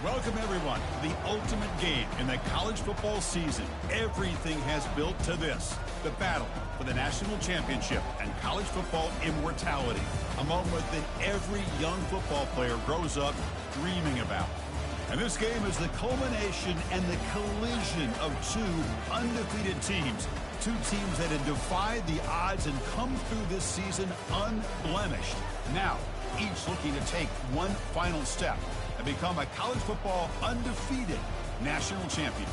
Welcome, everyone, to the ultimate game in the college football season. Everything has built to this, the battle for the national championship and college football immortality, a moment that every young football player grows up dreaming about. And this game is the culmination and the collision of two undefeated teams, two teams that had defied the odds and come through this season unblemished. Now, each looking to take one final step and become a college football undefeated national champion.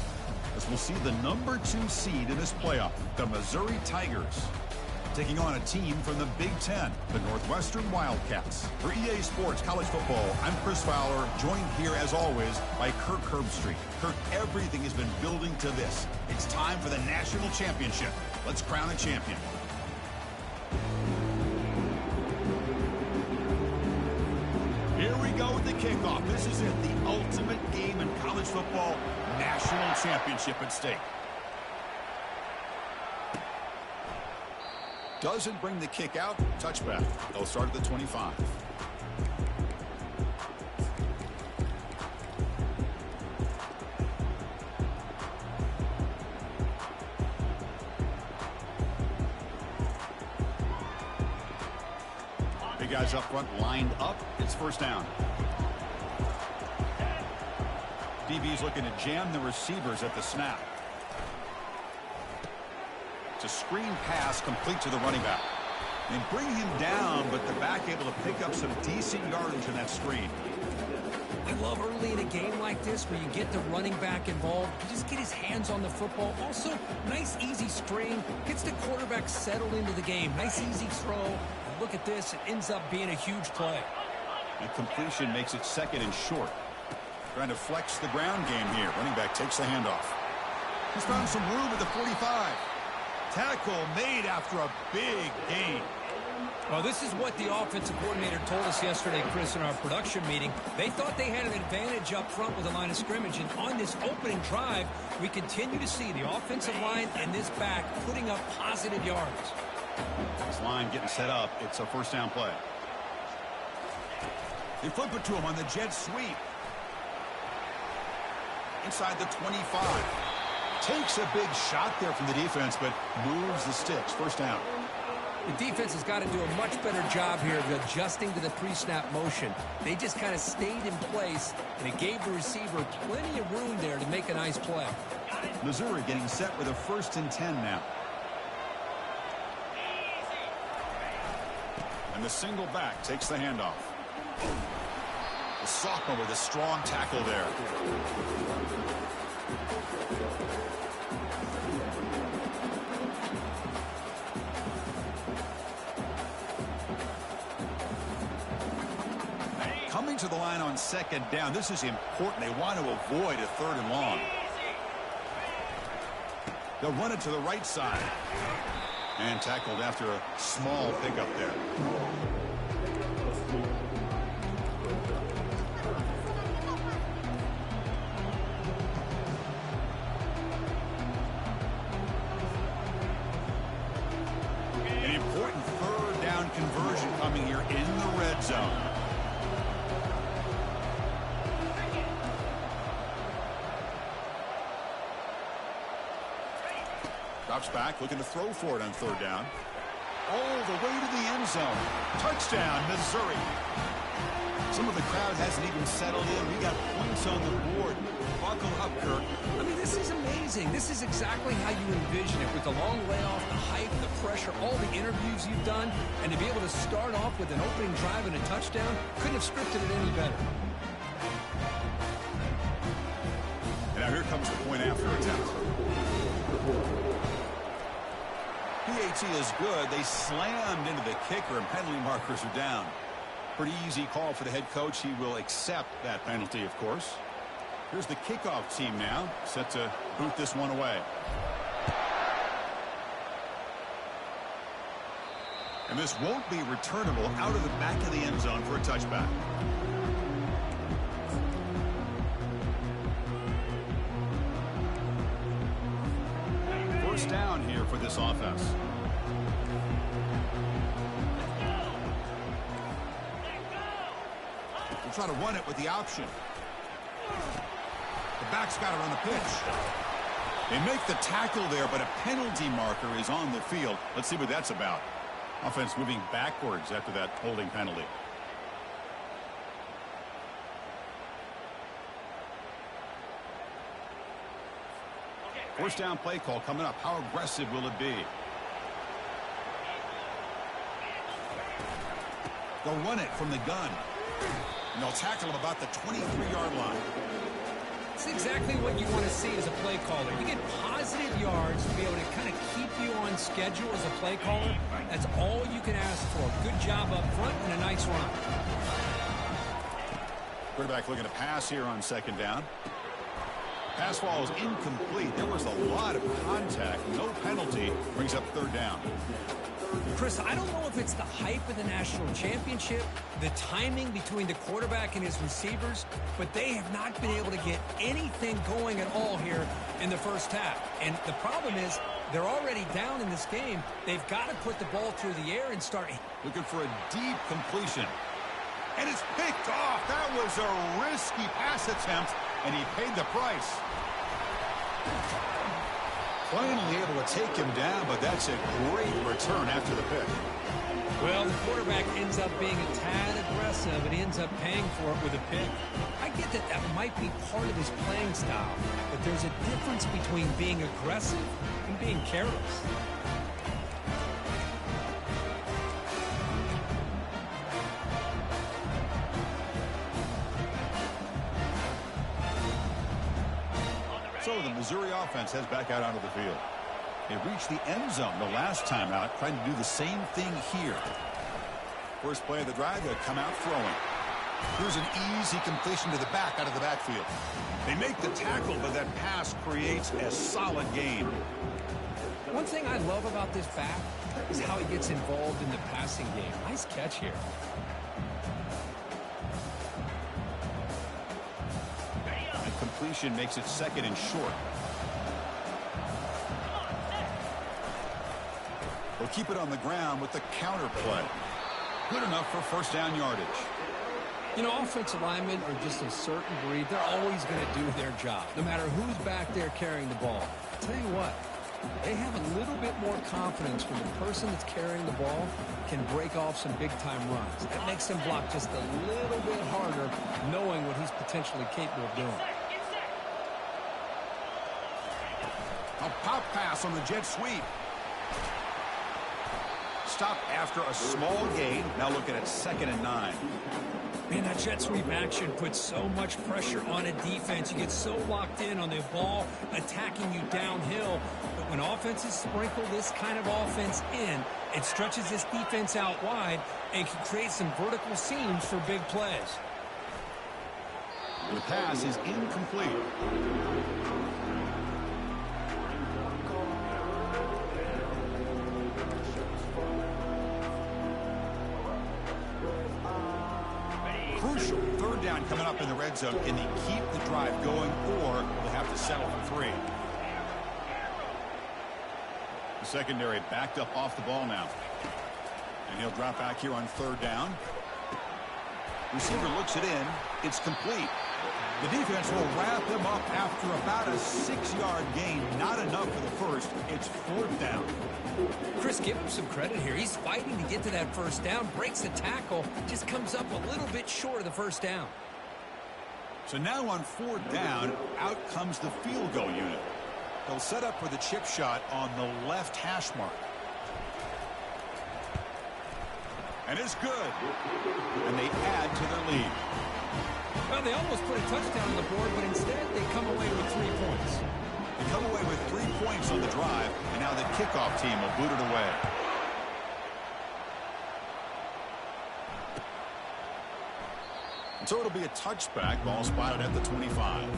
As we'll see the #2 seed in this playoff, the Missouri Tigers, taking on a team from the Big Ten, the Northwestern Wildcats. For EA Sports College Football, I'm Chris Fowler, joined here as always by Kirk Herbstreit. Kirk, everything has been building to this. It's time for the national championship. Let's crown a champion. Here we go with the kickoff. This is it, the ultimate game in college football, national championship at stake. Doesn't bring the kick out, touchback. They'll start at the 25. Big guys up front lined up. It's first down. DB's looking to jam the receivers at the snap. It's a screen pass complete to the running back. They bring him down, but the back able to pick up some decent yardage in that screen. I love early in a game like this where you get the running back involved. You just get his hands on the football. Also, nice easy screen. Gets the quarterback settled into the game. Nice easy throw. And look at this. It ends up being a huge play. And completion makes it second and short. Trying to flex the ground game here. Running back takes the handoff. He's found some room at the 45. Tackle made after a big gain. Well, this is what the offensive coordinator told us yesterday, Chris, in our production meeting. They thought they had an advantage up front with the line of scrimmage, and on this opening drive, we continue to see the offensive line and this back putting up positive yards. This line getting set up. It's a first down play. They flip it to him on the jet sweep. Inside the 25. Takes a big shot there from the defense, but moves the sticks. First down. The defense has got to do a much better job here of adjusting to the pre-snap motion. They just kind of stayed in place, and it gave the receiver plenty of room there to make a nice play. Missouri getting set with a 1st and 10 now. And the single back takes the handoff. The sophomore with a strong tackle there. Coming to the line on second down. This is important. They want to avoid a 3rd and long. They'll run it to the right side. And tackled after a small pickup there. An important 3rd down conversion coming here in the red zone. Drops back, looking to throw for it on 3rd down. All the way to the end zone. Touchdown, Missouri. Some of the crowd hasn't even settled in. We got points on the board. Buckle up, Kirk. I mean, this is amazing. This is exactly how you envision it, with the long layoff, the hype, the pressure, all the interviews you've done, and to be able to start off with an opening drive and a touchdown, couldn't have scripted it any better. And now here comes the point after attempt. PAT is good. They slammed into the kicker, and penalty markers are down. Pretty easy call for the head coach. He will accept that penalty, of course. Here's the kickoff team now, set to boot this one away. And this won't be returnable out of the back of the end zone for a touchback. First down here for this offense. We'll try to run it with the option. The back's got it on the pitch. They make the tackle there, but a penalty marker is on the field. Let's see what that's about. Offense moving backwards after that holding penalty. First down play call coming up. How aggressive will it be? They'll run it from the gun. And they'll tackle him about the 23-yard line. It's exactly what you want to see as a play caller. You get positive yards to be able to kind of keep you on schedule as a play caller. That's all you can ask for. Good job up front and a nice run. Quarterback looking to pass here on second down. Pass ball is incomplete. There was a lot of contact. No penalty. Brings up third down. Chris, I don't know if it's the hype of the national championship, the timing between the quarterback and his receivers, but they have not been able to get anything going at all here in the first half. And the problem is they're already down in this game. They've got to put the ball through the air and start looking for a deep completion. And it's picked off. That was a risky pass attempt, and he paid the price. Finally able to take him down, but that's a great return after the pick. Well, the quarterback ends up being a tad aggressive, and he ends up paying for it with a pick. I get that that might be part of his playing style, but there's a difference between being aggressive and being careless. So the Missouri offense heads back out onto the field. They reached the end zone the last time out, trying to do the same thing here. First play of the drive, they'll come out throwing. Here's an easy completion to the back out of the backfield. They make the tackle, but that pass creates a solid gain. One thing I love about this back is how he gets involved in the passing game. Nice catch here. Completion makes it second and short. They'll keep it on the ground with the counter play. Good enough for first down yardage. You know, offensive linemen are just a certain breed. They're always going to do their job, no matter who's back there carrying the ball. I'll tell you what, they have a little bit more confidence when the person that's carrying the ball can break off some big-time runs. That makes them block just a little bit harder, knowing what he's potentially capable of doing. A pop pass on the jet sweep. Stop after a small gain. Now looking at 2nd and 9. Man, that jet sweep action puts so much pressure on a defense. You get so locked in on the ball attacking you downhill. But when offenses sprinkle this kind of offense in, it stretches this defense out wide and can create some vertical seams for big plays. The pass is incomplete. Crucial third down coming up in the red zone. Can they keep the drive going, or will they have to settle for 3? The secondary backed up off the ball now. And he'll drop back here on third down. Receiver looks it in. It's complete. The defense will wrap him up after about a 6-yard gain. Not enough for the first. It's 4th down. Chris, give him some credit here. He's fighting to get to that first down, breaks the tackle, just comes up a little bit short of the first down. So now on 4th down, out comes the field goal unit. They'll set up for the chip shot on the left hash mark. And it's good. And they add to their lead. Well, they almost put a touchdown on the board, but instead they come away with 3 points. They come away with 3 points on the drive, and now the kickoff team will boot it away. And so it'll be a touchback, ball spotted at the 25.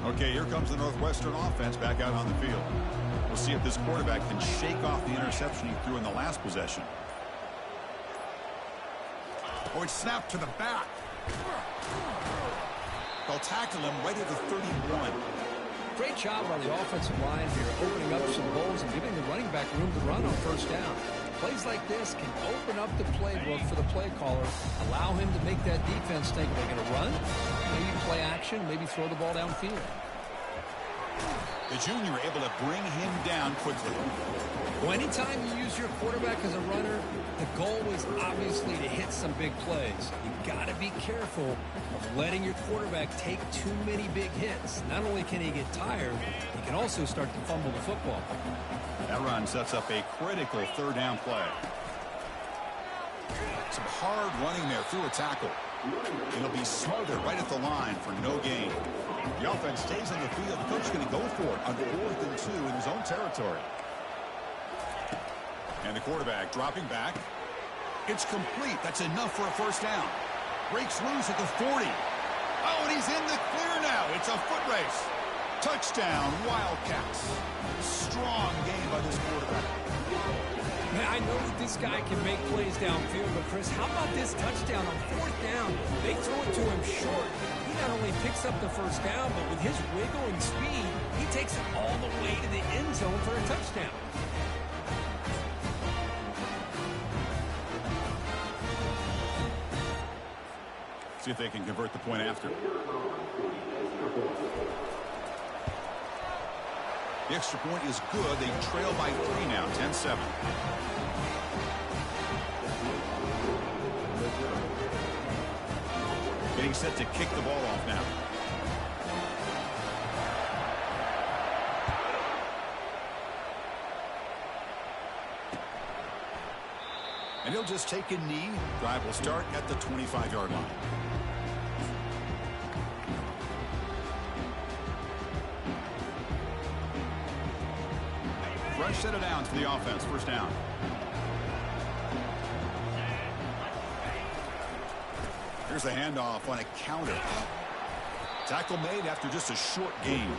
Okay, here comes the Northwestern offense back out on the field. We'll see if this quarterback can shake off the interception he threw in the last possession. Oh, it's snapped to the back. They'll tackle him right at the 31. Great job by the offensive line here, opening up some holes and giving the running back room to run on first down. Plays like this can open up the playbook for the play caller, allow him to make that defense think, are they going to run? Maybe play action, maybe throw the ball downfield. The junior able to bring him down quickly. Well, anytime you use your quarterback as a runner, the goal is obviously to hit some big plays. You've got to be careful of letting your quarterback take too many big hits. Not only can he get tired, he can also start to fumble the football. That run sets up a critical third down play. Some hard running there through a tackle. It'll be smothered right at the line for no gain. The offense stays on the field. The coach is going to go for it on 4th and 2 in his own territory. And the quarterback dropping back. It's complete. That's enough for a first down. Breaks loose at the 40. Oh, and he's in the clear now. It's a foot race. Touchdown, Wildcats. Strong game by this quarterback. Man, I know that this guy can make plays downfield, but Chris, how about this touchdown on 4th down? They throw it to him short. He not only picks up the first down, but with his wiggle and speed, he takes it all the way to the end zone for a touchdown. See if they can convert the point after. The extra point is good. They trail by 3 now, 10-7. Getting set to kick the ball off now. And he'll just take a knee. Drive will start at the 25-yard line. Fresh set of downs for the offense. First down. Here's the handoff on a counter. Tackle made after just a short gain.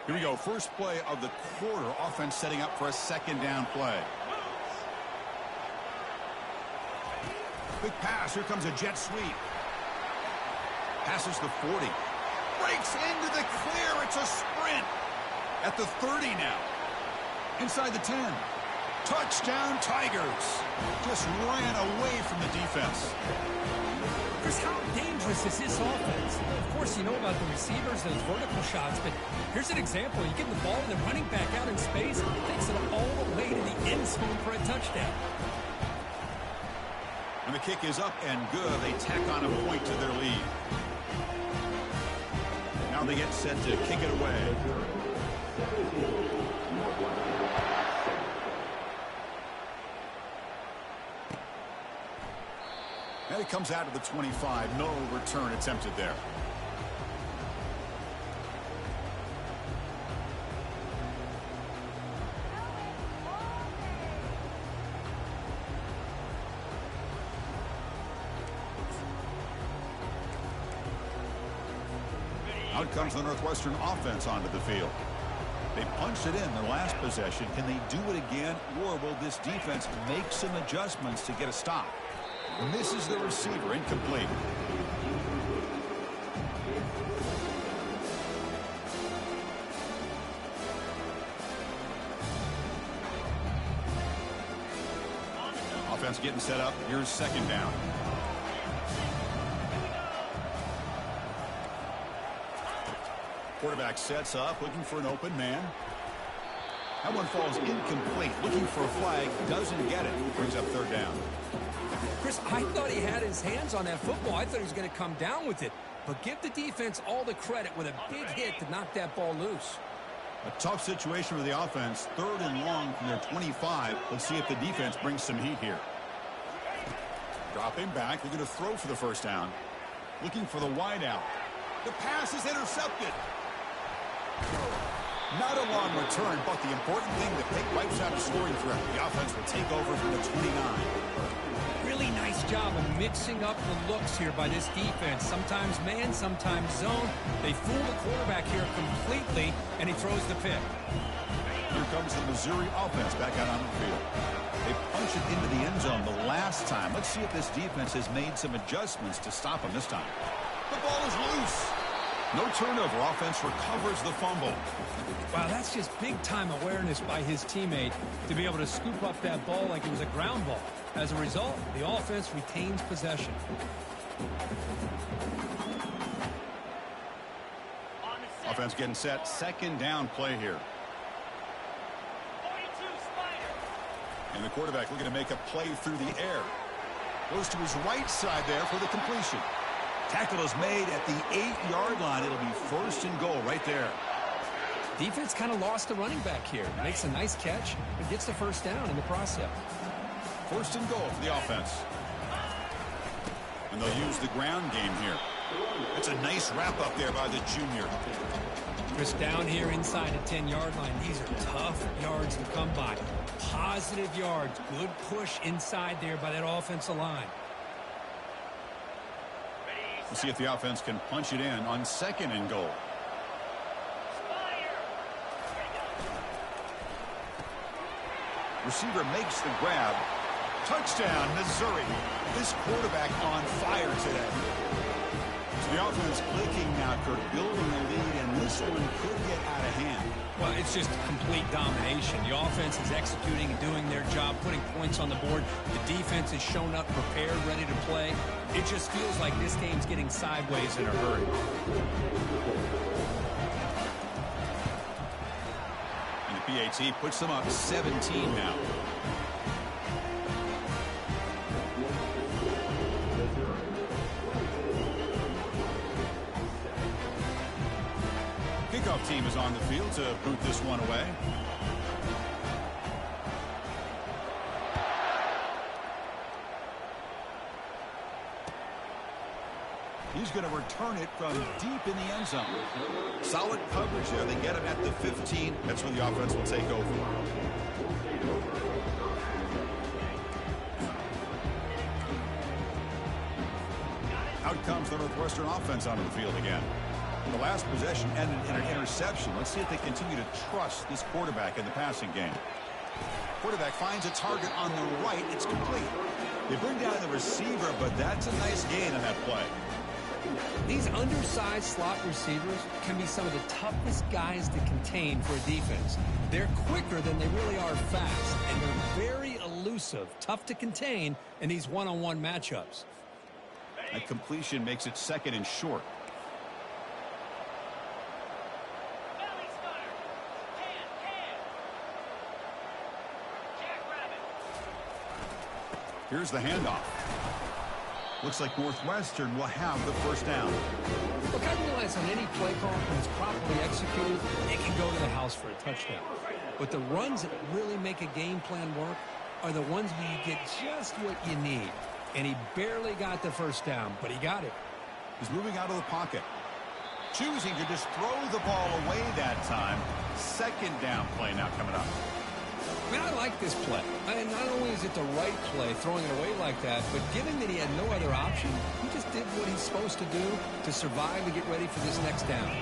Here we go. First play of the quarter. Offense setting up for a second down play. Big pass. Here comes a jet sweep. Passes the 40. Breaks into the clear. It's a sprint. At the 30 now. Inside the 10. Touchdown Tigers. Just ran away from the defense. Chris, how dangerous is this offense? Of course, you know about the receivers, those vertical shots, but here's an example. You give the ball to the running back out in space, takes it all the way to the end zone for a touchdown. And the kick is up and good. They tack on a point to their lead. Now they get set to kick it away. And it comes out of the 25. No return attempted there. Out comes the Northwestern offense onto the field. They punched it in their last possession. Can they do it again, or will this defense make some adjustments to get a stop? Misses the receiver, incomplete. Offense getting set up. Here's second down. Quarterback sets up, looking for an open man. That one falls incomplete. Looking for a flag, doesn't get it. Brings up third down. Chris, I thought he had his hands on that football. I thought he was going to come down with it. But give the defense all the credit with a big hit to knock that ball loose. A tough situation for the offense. Third and long from their 25. Let's see if the defense brings some heat here. Dropping back. They're going to throw for the first down. Looking for the wide out. The pass is intercepted. Not a long return, but the important thing, the pick wipes out a scoring threat. The offense will take over from the 29. Really nice job of mixing up the looks here by this defense. Sometimes man, sometimes zone. They fool the quarterback here completely, and he throws the pick. Here comes the Missouri offense back out on the field. They punched it into the end zone the last time. Let's see if this defense has made some adjustments to stop them this time. The ball is loose. No turnover. Offense recovers the fumble. Wow, that's just big-time awareness by his teammate to be able to scoop up that ball like it was a ground ball. As a result, the offense retains possession. Offense getting set. Second down play here. And the quarterback looking to make a play through the air. Goes to his right side there for the completion. Tackle is made at the 8-yard line. It'll be first and goal right there. Defense kind of lost the running back here. Makes a nice catch, but gets the first down in the process. First and goal for the offense. And they'll use the ground game here. That's a nice wrap up there by the junior. Just down here inside the 10-yard line. These are tough yards to come by. Positive yards. Good push inside there by that offensive line. We'll see if the offense can punch it in on second and goal. Receiver makes the grab. Touchdown, Missouri. This quarterback on fire today. So the offense clicking now, Kirk, building a lead, and this one could get out of hand. Well, it's just complete domination. The offense is executing and doing their job, putting points on the board. The defense is shown up, prepared, ready to play. It just feels like this game's getting sideways in a hurry. And the PAT puts them up 17 now. Kickoff team is on the field to boot this one away. He's going to return it from deep in the end zone. Solid coverage there. They get him at the 15. That's where the offense will take over. Out comes the Northwestern offense onto the field again. The last possession ended in an interception. Let's see if they continue to trust this quarterback in the passing game. Quarterback finds a target on the right. It's complete. They bring down the receiver, but that's a nice gain on that play. These undersized slot receivers can be some of the toughest guys to contain for a defense. They're quicker than they really are fast, and they're very elusive, tough to contain in these one-on-one matchups. That completion makes it second and short. Here's the handoff. Looks like Northwestern will have the first down. Look, I realize on any play call, when it's properly executed, it can go to the house for a touchdown. But the runs that really make a game plan work are the ones where you get just what you need. And he barely got the first down, but he got it. He's moving out of the pocket. Choosing to just throw the ball away that time. Second down play now coming up. I mean, I like this play. And not only is it the right play, throwing it away like that, but given that he had no other option, he just did what he's supposed to do to survive and get ready for this next down.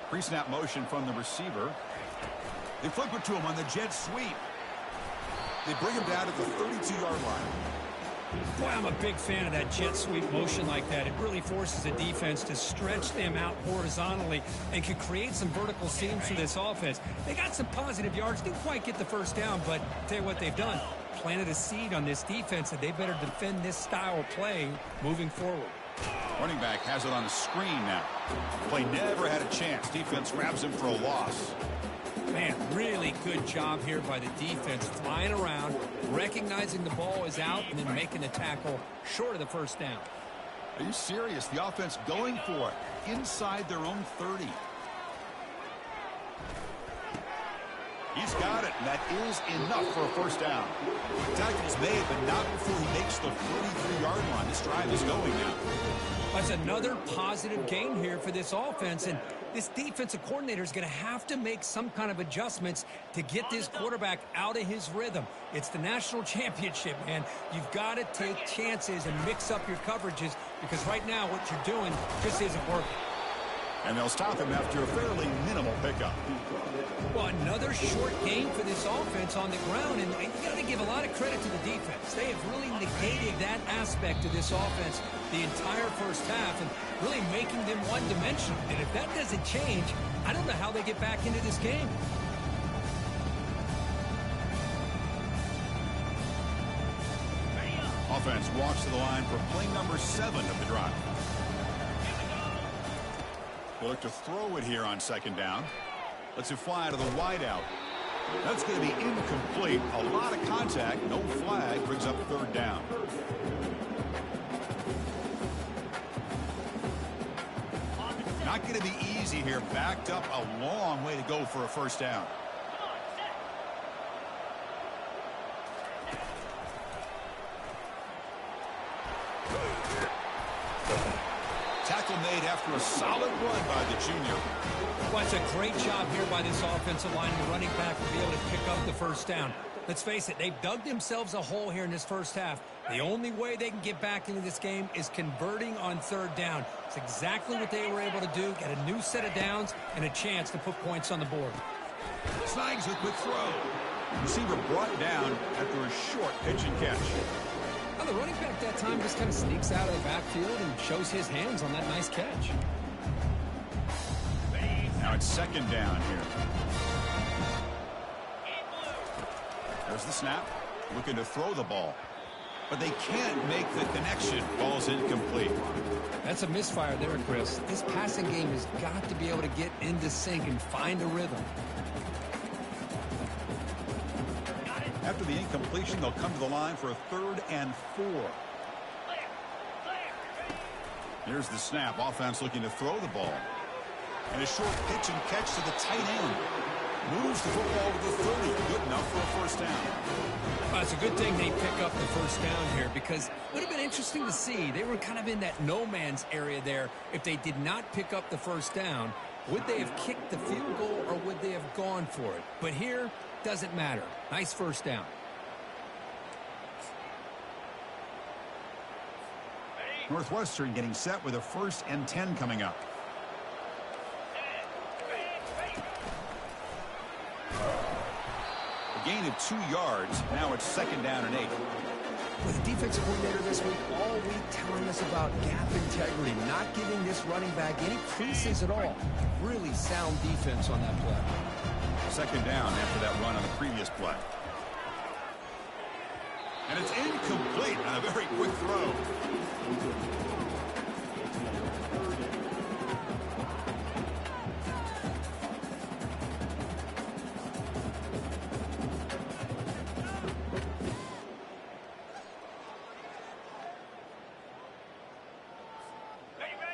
Pre-snap motion from the receiver. They flip it to him on the jet sweep. They bring him down at the 32-yard line. Boy, I'm a big fan of that jet sweep motion like that. It really forces the defense to stretch them out horizontally and can create some vertical seams for this offense. They got some positive yards, didn't quite get the first down, but I'll tell you what they've done. Planted a seed on this defense that they better defend this style of play moving forward. Running back has it on the screen now. Play never had a chance. Defense grabs him for a loss. Man, really good job here by the defense, flying around, recognizing the ball is out, and then making the tackle short of the first down. Are you serious? The offense going for it inside their own 30. He's got it, and that is enough for a first down. Tackle's made, but not before he makes the 43-yard line. This drive is going now. That's another positive gain here for this offense, and this defensive coordinator is going to have to make some kind of adjustments to get this quarterback out of his rhythm. It's the national championship, man. You've got to take chances and mix up your coverages because right now what you're doing just isn't working. And they'll stop him after a fairly minimal pickup. Well, another short game for this offense on the ground, and you got to give a lot of credit to the defense. They have really negated that aspect of this offense the entire first half and really making them one-dimensional. And if that doesn't change, I don't know how they get back into this game. Offense walks to the line for play number 7 of the drive. They look to throw it here on second down. Lets it fly to the wideout. That's going to be incomplete. A lot of contact. No flag. Brings up third down. Not going to be easy here. Backed up a long way to go for a first down. Tackle made after a solid run by the junior. Well, it's a great job here by this offensive line and the running back to be able to pick up the first down. Let's face it, they've dug themselves a hole here in this first half. The only way they can get back into this game is converting on third down. It's exactly what they were able to do, get a new set of downs and a chance to put points on the board. Snags a quick throw. Receiver brought down after a short pitch and catch. Well, the running back that time just kind of sneaks out of the backfield and shows his hands on that nice catch. Now it's second down here. There's the snap. Looking to throw the ball. But they can't make the connection. Ball's incomplete. That's a misfire there, Chris. This passing game has got to be able to get into sync and find a rhythm. After the incompletion, they'll come to the line for a 3rd and 4. Here's the snap. Offense looking to throw the ball. And a short pitch and catch to the tight end. Moves the football to the 30. Good enough for a first down. Well, it's a good thing they pick up the first down here because it would have been interesting to see. They were kind of in that no man's area there. If they did not pick up the first down, would they have kicked the field goal or would they have gone for it? But here, doesn't matter. Nice first down. Northwestern getting set with a 1st and 10 coming up. A gain of 2 yards. Now it's 2nd down and 8. With the defensive coordinator this week, all week telling us about gap integrity, not giving this running back any creases at all. Really sound defense on that play. 2nd down after that run on the previous play. And it's incomplete on a very quick throw.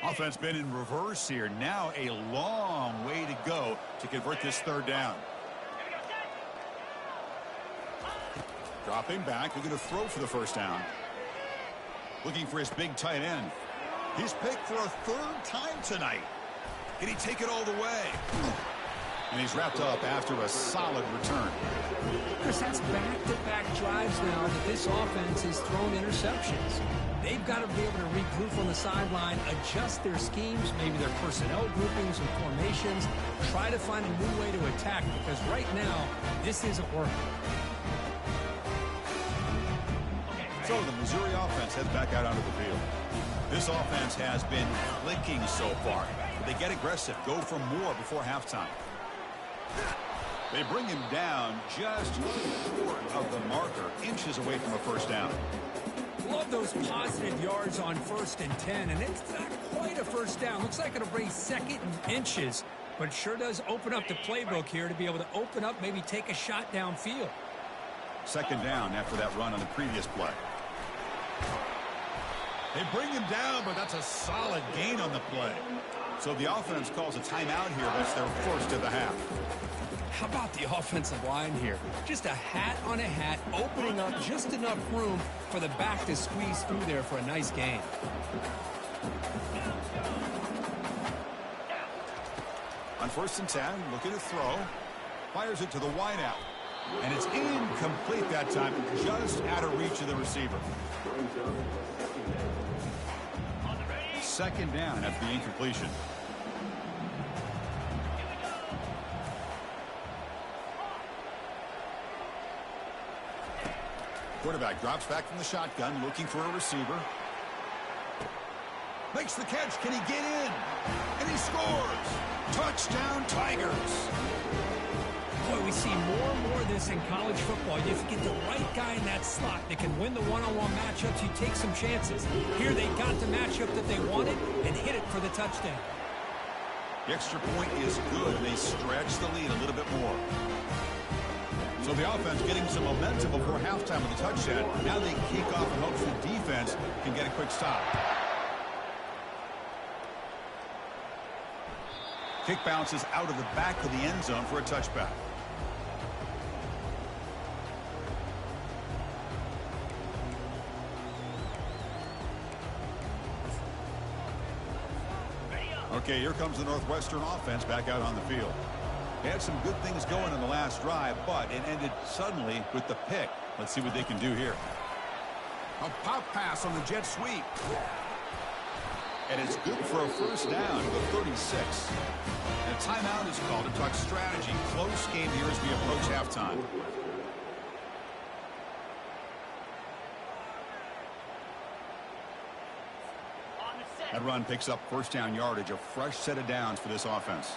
Offense been in reverse here. Now a long way to go to convert this 3rd down. Dropping back, looking to throw for the first down. Looking for his big tight end. He's picked for a 3rd time tonight. Can he take it all the way? And he's wrapped up after a solid return. Chris, that's back-to-back drives now that this offense has thrown interceptions. They've got to be able to regroup on the sideline, adjust their schemes, maybe their personnel groupings and formations, try to find a new way to attack because right now, this isn't working. So the Missouri offense heads back out onto the field. This offense has been clicking so far. They get aggressive, go for more before halftime. They bring him down just short of the marker, inches away from a first down. Love those positive yards on 1st and 10, and it's not quite a first down. Looks like it'll bring 2nd and inches, but it sure does open up the playbook here to be able to open up, maybe take a shot downfield. 2nd down after that run on the previous play. They bring him down, but that's a solid gain on the play. So the offense calls a timeout here. That's their 1st of the half. How about the offensive line here? Just a hat on a hat, opening up just enough room for the back to squeeze through there for a nice gain. On 1st and 10, looking to throw. Fires it to the wideout. And it's incomplete that time, just out of reach of the receiver. 2nd down after the incompletion. Quarterback drops back from the shotgun, looking for a receiver. Makes the catch. Can he get in? And he scores! Touchdown, Tigers! Boy, we see more and more of this in college football. You get the right guy in that slot that can win the one-on-one matchups. You take some chances. Here they got the matchup that they wanted and hit it for the touchdown. The extra point is good. They stretch the lead a little bit more. So the offense getting some momentum before halftime with a touchdown. Now they kick off and hope the defense can get a quick stop. Kick bounces out of the back of the end zone for a touchback. Okay, here comes the Northwestern offense back out on the field. They had some good things going in the last drive, but it ended suddenly with the pick. Let's see what they can do here. A pop pass on the jet sweep. And it's good for a 1st down to the 36. And a timeout is called to talk strategy. Close game here as we approach halftime. That run picks up 1st down yardage, a fresh set of downs for this offense.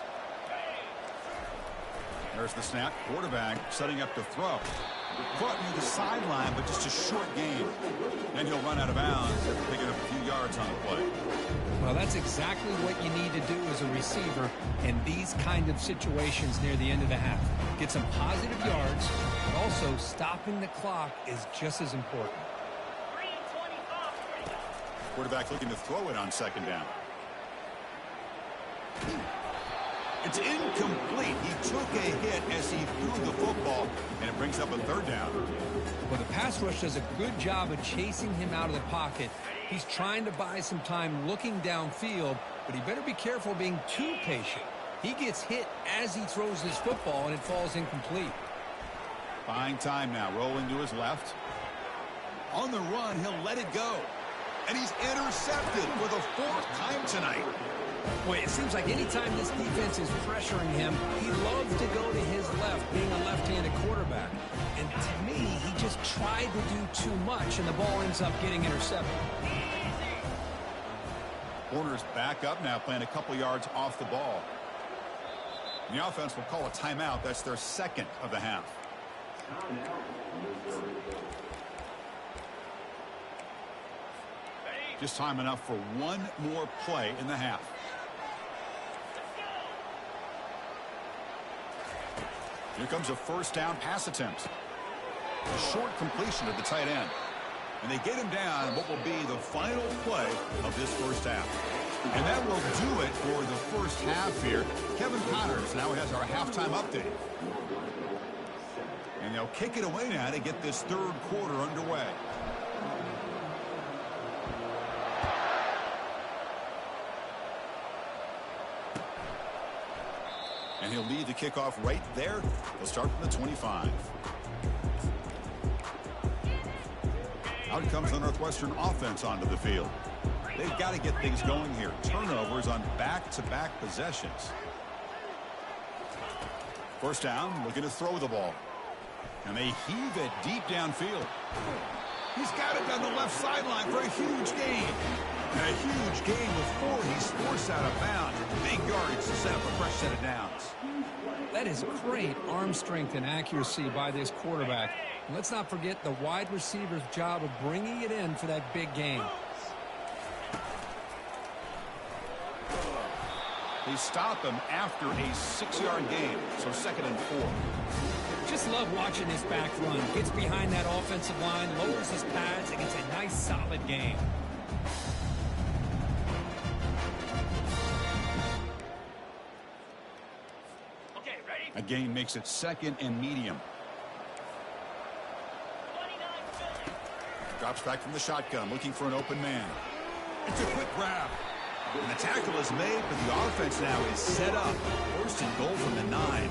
There's the snap. Quarterback setting up to throw. Caught near the sideline, but just a short gain. Then he'll run out of bounds after picking up a few yards on the play. Well, that's exactly what you need to do as a receiver in these kind of situations near the end of the half. Get some positive yards, but also stopping the clock is just as important. Quarterback looking to throw it on 2nd down. It's incomplete. He took a hit as he threw the football, and it brings up a 3rd down. Well, the pass rush does a good job of chasing him out of the pocket. He's trying to buy some time looking downfield, but he better be careful being too patient. He gets hit as he throws his football, and it falls incomplete. Buying time now, rolling to his left. On the run, he'll let it go. And he's intercepted for the 4th time tonight. Boy, it seems like anytime this defense is pressuring him, he loves to go to his left, being a left-handed quarterback. And to me, he just tried to do too much, and the ball ends up getting intercepted. Corners back up now, playing a couple yards off the ball. And the offense will call a timeout. That's their 2nd of the half. Just time enough for one more play in the half. Here comes a 1st down pass attempt. A short completion to the tight end. And they get him down what will be the final play of this 1st half. And that will do it for the 1st half here. Kevin Connors now has our halftime update. And they'll kick it away now to get this 3rd quarter underway. And he'll lead the kickoff right there. He'll start from the 25. Out comes the Northwestern offense onto the field. They've got to get things going here. Turnovers on back-to-back possessions. 1st down, looking to throw the ball. And they heave it deep downfield. He's got it down the left sideline for a huge gain. And a huge gain before he's forced out of bounds. Big yardage to set up a fresh set of downs. That is great arm strength and accuracy by this quarterback. And let's not forget the wide receiver's job of bringing it in for that big gain. They stop him after a 6-yard gain, so 2nd and 4. Just love watching this back run. Gets behind that offensive line, lowers his pads, and gets a nice solid gain. Okay, ready? A gain makes it 2nd and medium. Drops back from the shotgun, looking for an open man. It's a quick grab. And the tackle is made, but the offense now is set up. First and goal from the 9.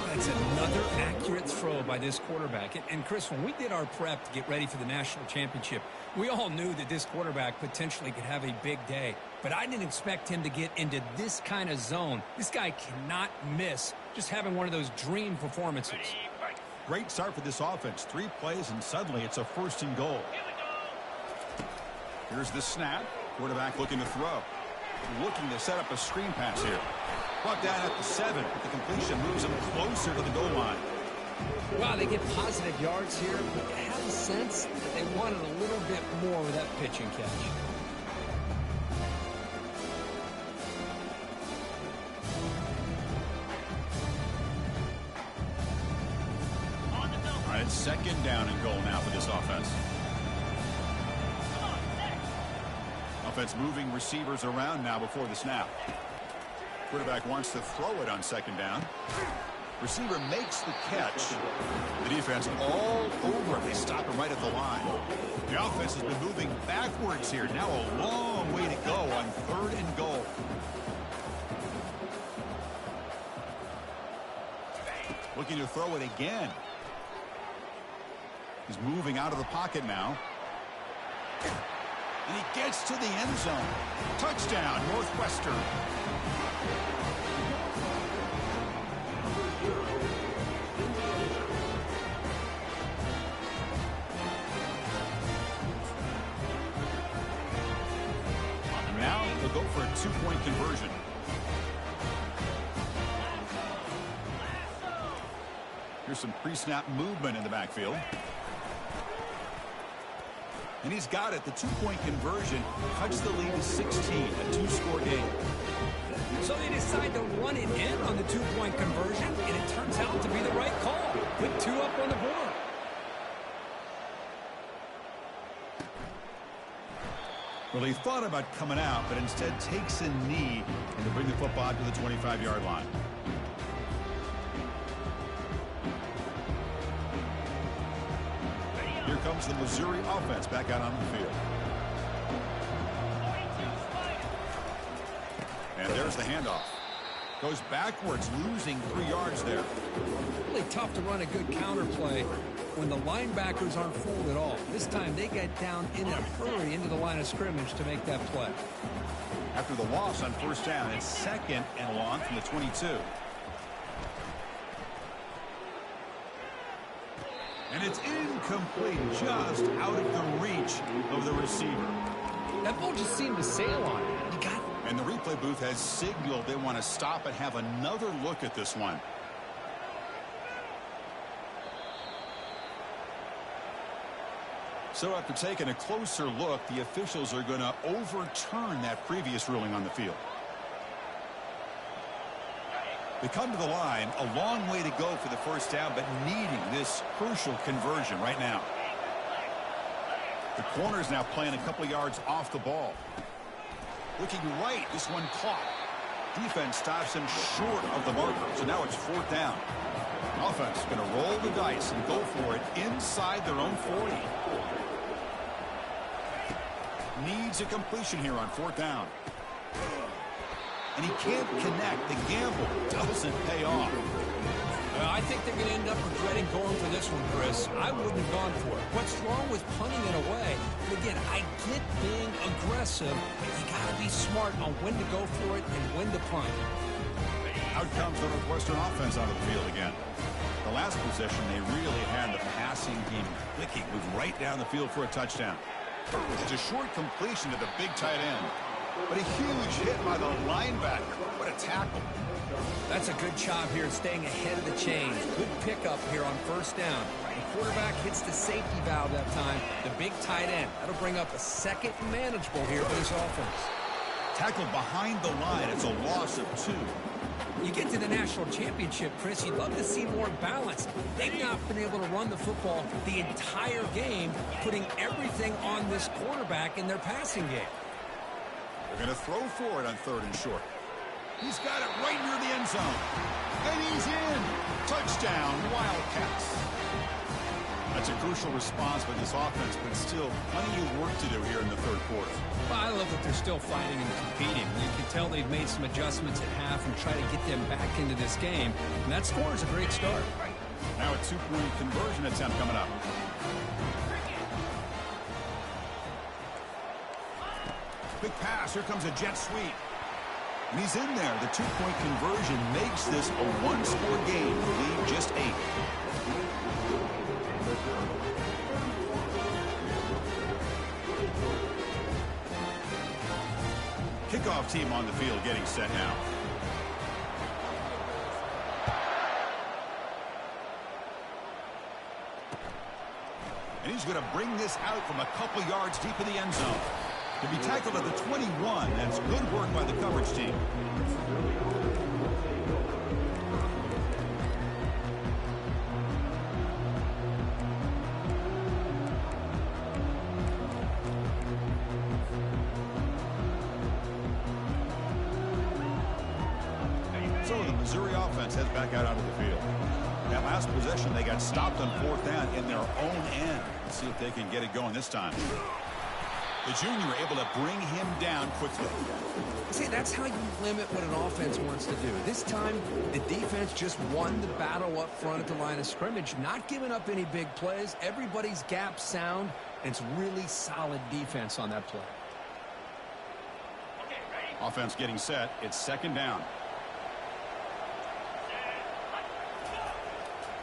That's another accurate throw by this quarterback. And Chris, when we did our prep to get ready for the national championship, we all knew that this quarterback potentially could have a big day. But I didn't expect him to get into this kind of zone. This guy cannot miss just having one of those dream performances. Great start for this offense. 3 plays, and suddenly it's a first and goal. Here's the snap. Quarterback looking to throw. Looking to set up a screen pass here. Brought down at the 7. The completion moves him closer to the goal line. Wow, they get positive yards here, but you have a sense that they wanted a little bit more with that pitch and catch. All right, second down and goal now for this offense. Offense moving receivers around now before the snap. Quarterback wants to throw it on second down. Receiver makes the catch. The defense all over. They stop him right at the line. The offense has been moving backwards here. Now a long way to go on third and goal. Looking to throw it again. He's moving out of the pocket now. And he gets to the end zone. Touchdown, Northwestern. And now they'll go for a 2-point conversion. Here's some pre-snap movement in the backfield. And he's got it. The 2-point conversion cuts the lead to 16, a 2-score game. So they decide to run it in on the 2-point conversion, and it turns out to be the right call. Put 2 up on the board. Well, he thought about coming out, but instead takes a knee and to bring the football to the 25-yard line. Here comes the Missouri offense back out on the field. And there's the handoff. Goes backwards, losing 3 yards there. Really tough to run a good counter play when the linebackers aren't fooled at all. This time they get down in a hurry into the line of scrimmage to make that play. After the loss on first down, it's second and long from the 22. And it's incomplete, just out of the reach of the receiver. That ball just seemed to sail on it. You got it. And the replay booth has signaled they want to stop and have another look at this one. So after taking a closer look, the officials are going to overturn that previous ruling on the field. They come to the line, a long way to go for the first down, but needing this crucial conversion right now. The corner's now playing a couple yards off the ball. Looking right, this one caught. Defense stops him short of the marker, so now it's fourth down. Offense going to roll the dice and go for it inside their own 40. Needs a completion here on fourth down. And he can't connect. The gamble doesn't pay off. I think they're going to end up regretting going for this one, Chris. I wouldn't have gone for it. What's wrong with punting it away? But again, I get being aggressive, but you got to be smart on when to go for it and when to punt. Out comes the Northwestern offense onto the field again. The last possession, they really had the passing game clicking, moved right down the field for a touchdown. It's a short completion to the big tight end. But a huge hit by the linebacker. What a tackle. That's a good job here staying ahead of the chains. Good pickup here on first down. The quarterback hits the safety valve that time. The big tight end. That'll bring up a second manageable here for this offense. Tackled behind the line. It's a loss of 2. You get to the national championship, Chris, you'd love to see more balance. They've not been able to run the football the entire game, putting everything on this quarterback in their passing game. They're going to throw for it on third and short. He's got it right near the end zone. And he's in. Touchdown, Wildcats. That's a crucial response by this offense, but still plenty of work to do here in the third quarter. Well, I like they're still fighting and competing. You can tell they've made some adjustments at half and try to get them back into this game. And that score is a great start. Now a two-point conversion attempt coming up. Quick pass. Here comes a jet sweep. And he's in there. The two-point conversion makes this a one-score game. The lead just 8. Kickoff team on the field getting set now. And he's going to bring this out from a couple yards deep in the end zone. To be tackled at the 21, that's good work by the coverage team. So the Missouri offense heads back out onto the field. That last possession, they got stopped on 4th down in their own end. Let's see if they can get it going this time. The junior able to bring him down quickly. See, that's how you limit what an offense wants to do. This time, the defense just won the battle up front at the line of scrimmage, not giving up any big plays. Everybody's gap sound, and it's really solid defense on that play. Offense getting set. It's 2nd down.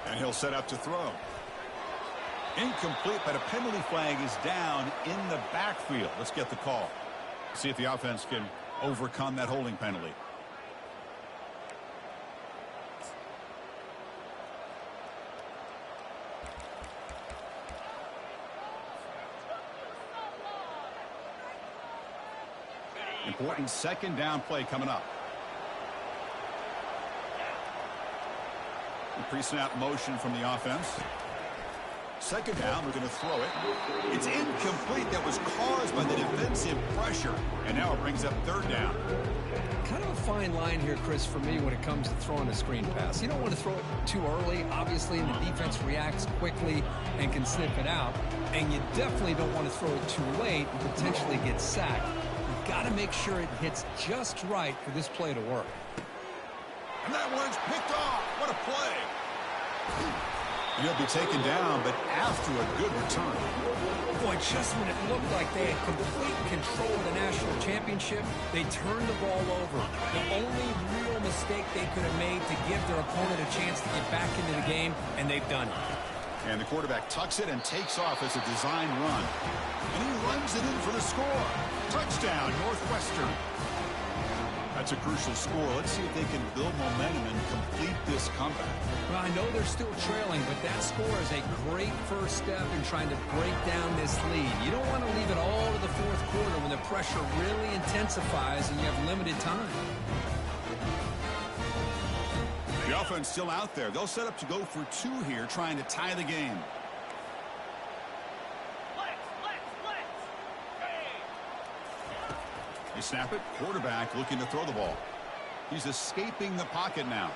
And he'll set up to throw. Incomplete, but a penalty flag is down in the backfield. Let's get the call. See if the offense can overcome that holding penalty. Important 2nd down play coming up. Pre-snap motion from the offense. 2nd down, we're going to throw it. It's incomplete. That was caused by the defensive pressure. And now it brings up 3rd down. Kind of a fine line here, Chris, for me when it comes to throwing a screen pass. You don't want to throw it too early, obviously, and the defense reacts quickly and can sniff it out. And you definitely don't want to throw it too late and potentially get sacked. You've got to make sure it hits just right for this play to work. And that one's picked off. What a play. And he'll be taken down, but after a good return. Boy, just when it looked like they had complete control of the national championship, they turned the ball over. The only real mistake they could have made to give their opponent a chance to get back into the game, and they've done it. And the quarterback tucks it and takes off as a design run. And he runs it in for the score. Touchdown, Northwestern. That's a crucial score. Let's see if they can build momentum and complete this comeback. Well, I know they're still trailing, but that score is a great first step in trying to break down this lead. You don't want to leave it all to the 4th quarter when the pressure really intensifies and you have limited time. The offense still out there. They'll set up to go for 2 here, trying to tie the game. They snap it. Quarterback looking to throw the ball. He's escaping the pocket now.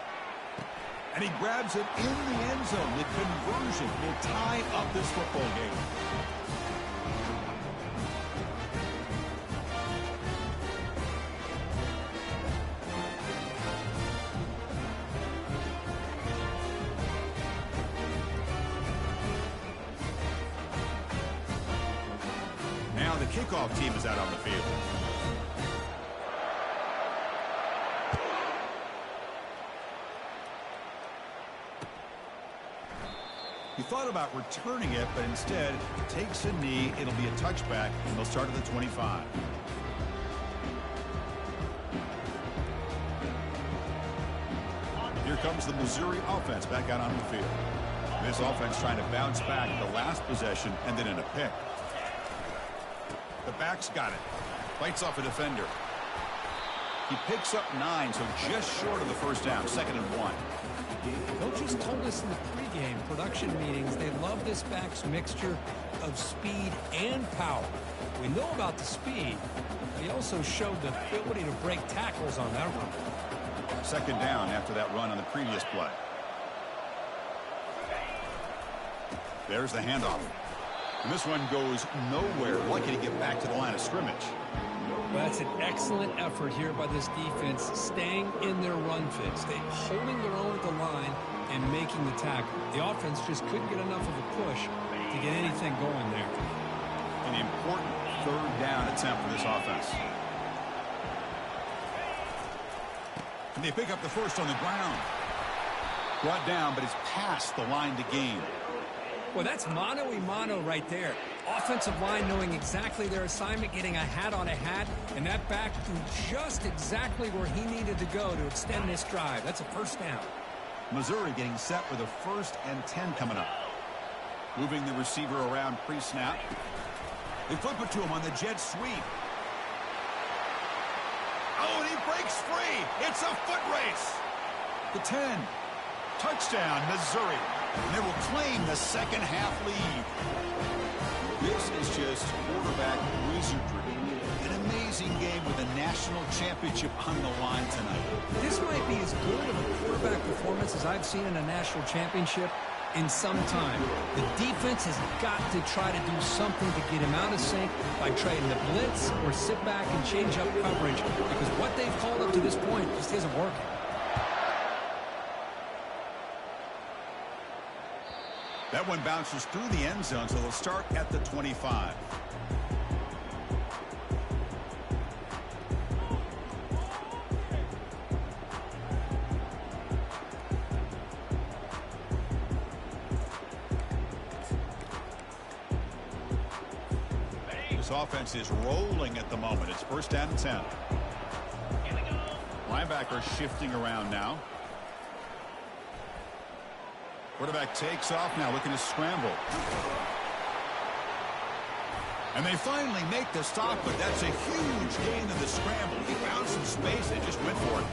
And he grabs it in the end zone. The conversion will tie up this football game. Now the kickoff team is out on the field. He thought about returning it, but instead takes a knee. It'll be a touchback, and they'll start at the 25. Here comes the Missouri offense back out on the field. This offense trying to bounce back the last possession and then in a pick. The back's got it. Bites off a defender. He picks up 9, so just short of the first down. 2nd and 1. Coaches told us in the pregame production meetings they love this back's mixture of speed and power. We know about the speed, but he also showed the ability to break tackles on that run. 2nd down after that run on the previous play. There's the handoff. And this one goes nowhere. Lucky to get back to the line of scrimmage. Well, that's an excellent effort here by this defense, staying in their run fit, holding their own at the line and making the tackle. The offense just couldn't get enough of a push to get anything going there. An important third down attempt for this offense. And they pick up the first on the ground. Brought down, but it's past the line to gain. Well, that's mano-a-mano right there. Offensive line knowing exactly their assignment, getting a hat on a hat, and that back threw just exactly where he needed to go to extend this drive. That's a first down. Missouri getting set for the 1st and 10 coming up. Moving the receiver around pre-snap. They flip it to him on the jet sweep. Oh, and he breaks free. It's a foot race. The 10. Touchdown, Missouri. And they will claim the second half lead. This is just quarterback wizardry. An amazing game with a national championship on the line tonight. This might be as good of a quarterback performance as I've seen in a national championship in some time. The defense has got to try to do something to get him out of sync by trying to blitz or sit back and change up coverage, because what they've called up to this point just isn't working. That one bounces through the end zone, so they'll start at the 25. This offense is rolling at the moment. It's 1st down and 10. Linebacker shifting around now. Quarterback takes off now, looking to scramble. And they finally make the stop, but that's a huge gain in the scramble. He found some space and just went for it.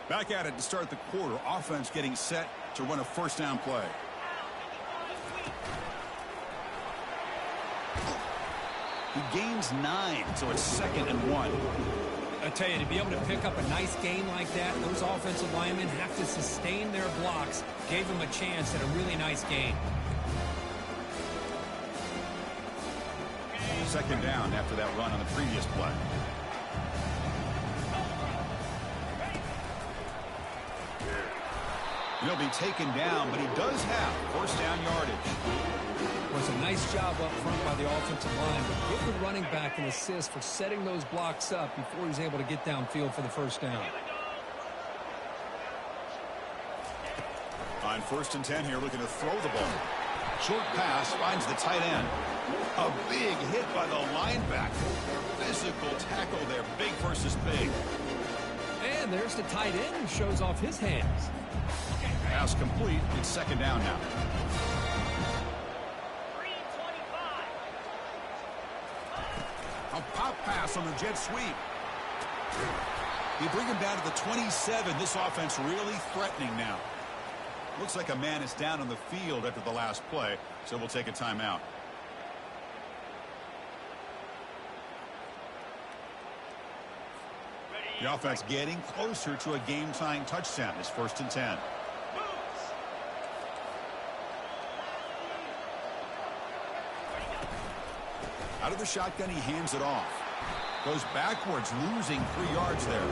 Back at it to start the quarter. Offense getting set to run a 1st down play. He gains 9, so it's 2nd and 1. I tell you, to be able to pick up a nice gain like that, those offensive linemen have to sustain their blocks. Gave him a chance at a really nice gain. 2nd down after that run on the previous play. He'll be taken down, but he does have 1st down yardage. It was a nice job up front by the offensive line, but give the running back an assist for setting those blocks up before he's able to get downfield for the 1st down. On 1st and 10 here, looking to throw the ball. Short pass finds the tight end. A big hit by the linebacker. Physical tackle there, big versus big. And there's the tight end who shows off his hands. Pass complete. It's 2nd down now. A pop pass on the jet sweep. You bring him down to the 27. This offense really threatening now. Looks like a man is down on the field after the last play, so we'll take a timeout. The offense getting closer to a game-tying touchdown. It's 1st and 10. Out of the shotgun, he hands it off. Goes backwards, losing 3 yards there.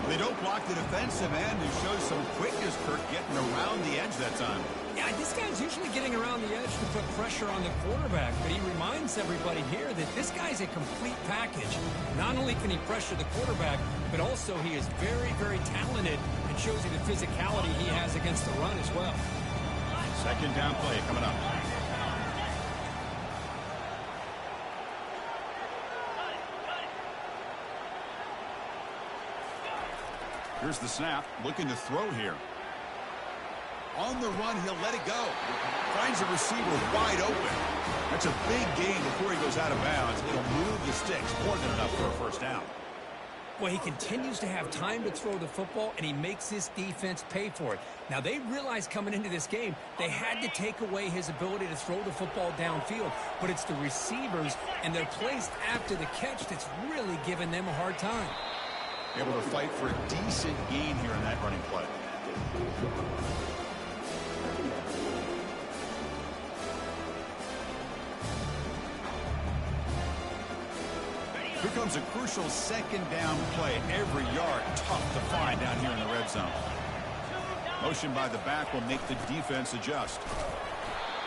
They don't block the defensive end, who shows some quickness, Kurt, getting around the edge that time. Yeah, this guy's usually getting around the edge to put pressure on the quarterback, but he reminds everybody here that this guy's a complete package. Not only can he pressure the quarterback, but also he is very, very talented and shows you the physicality he has against the run as well. 2nd down play coming up. Here's the snap, looking to throw here. On the run, he'll let it go. Finds a receiver wide open. That's a big gain before he goes out of bounds. It'll move the sticks, more than enough for a 1st down. Well, he continues to have time to throw the football, and he makes his defense pay for it. Now, they realized coming into this game they had to take away his ability to throw the football downfield, but it's the receivers and their plays after the catch that's really giving them a hard time. Able to fight for a decent gain here in that running play. Here comes a crucial second down play. Every yard tough to find down here in the red zone. Motion by the back will make the defense adjust.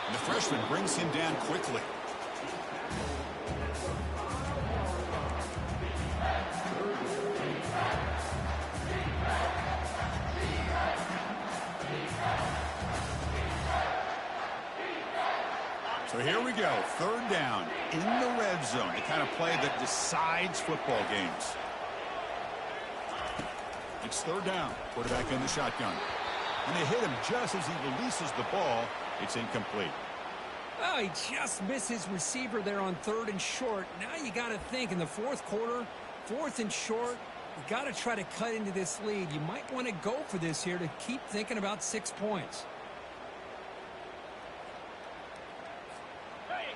And the freshman brings him down quickly. So here we go, third down in the red zone, the kind of play that decides football games. It's third down, quarterback in the shotgun. And they hit him just as he releases the ball. It's incomplete. Oh, he just missed his receiver there on 3rd and short. Now you got to think in the 4th quarter, 4th and short, you got to try to cut into this lead. You might want to go for this here to keep thinking about 6 points.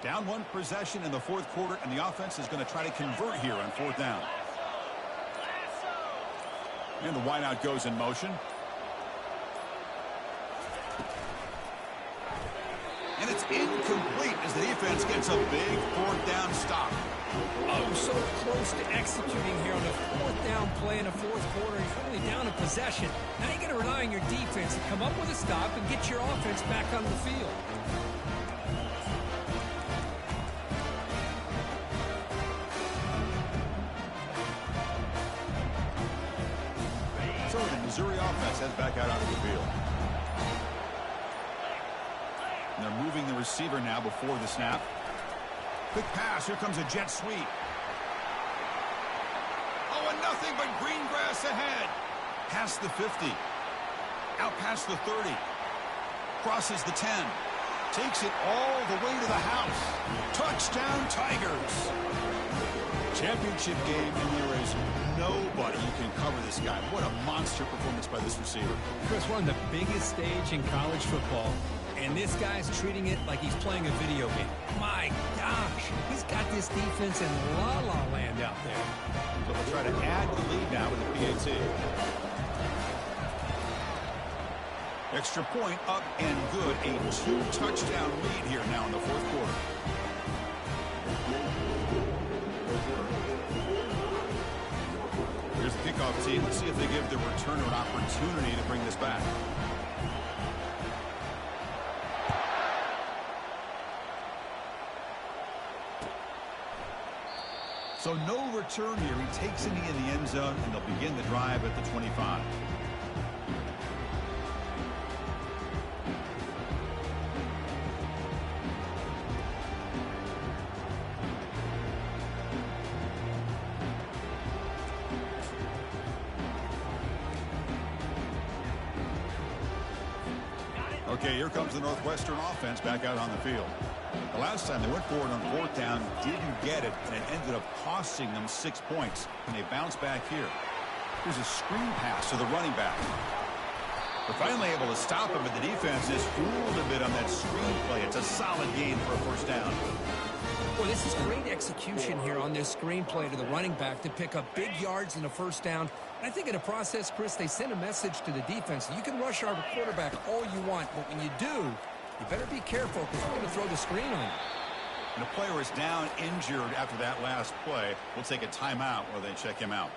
Down 1 possession in the 4th quarter, and the offense is going to try to convert here on 4th down. And the wideout goes in motion. And it's incomplete as the defense gets a big 4th down stop. Oh, so close to executing here on a 4th down play in the 4th quarter. He's only down a possession. Now you got to rely on your defense to come up with a stop and get your offense back on the field. So the Missouri offense heads back out onto the field. And they're moving the receiver now before the snap. Quick pass. Here comes a jet sweep. Oh, and nothing but green grass ahead. Past the 50. Out past the 30. Crosses the 10. Takes it all the way to the house. Touchdown, Tigers. Championship game, and there is nobody who can cover this guy. What a monster performance by this receiver. Chris, we're on the biggest stage in college football, and this guy's treating it like he's playing a video game. My gosh, he's got this defense in la-la land out there. So we'll try to add the lead now with the PAT. Extra point up and good. A 2-touchdown lead here now in the 4th quarter. Here's the kickoff team. Let's see if they give the returner an opportunity to bring this back. So no return here. He takes it in the end zone, and they'll begin the drive at the 25. Okay, here comes the Northwestern offense back out on the field. The last time they went forward on 4th down, didn't get it, and it ended up costing them 6 points. And they bounce back here. Here's a screen pass to the running back. They're finally able to stop him, but the defense is fooled a bit on that screen play. It's a solid gain for a 1st down. Well, this is great execution here on this screen play to the running back to pick up big yards in the 1st down. And I think in the process, Chris, they send a message to the defense. You can rush our quarterback all you want, but when you do, you better be careful because we're going to throw the screen on you. And the player is down injured after that last play. We'll take a timeout while they check him out.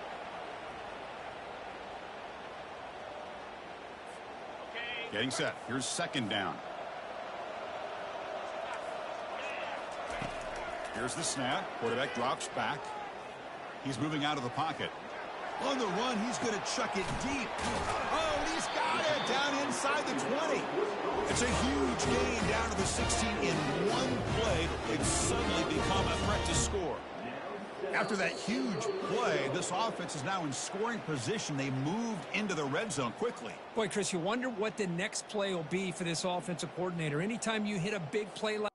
Getting set. Here's 2nd down. Here's the snap. Quarterback drops back. He's moving out of the pocket. On the run, he's going to chuck it deep. Oh, and he's got it down inside the 20. It's a huge gain down to the 16 in one play. It's suddenly become a threat to score. After that huge play, this offense is now in scoring position. They moved into the red zone quickly. Boy, Chris, you wonder what the next play will be for this offensive coordinator. Anytime you hit a big play like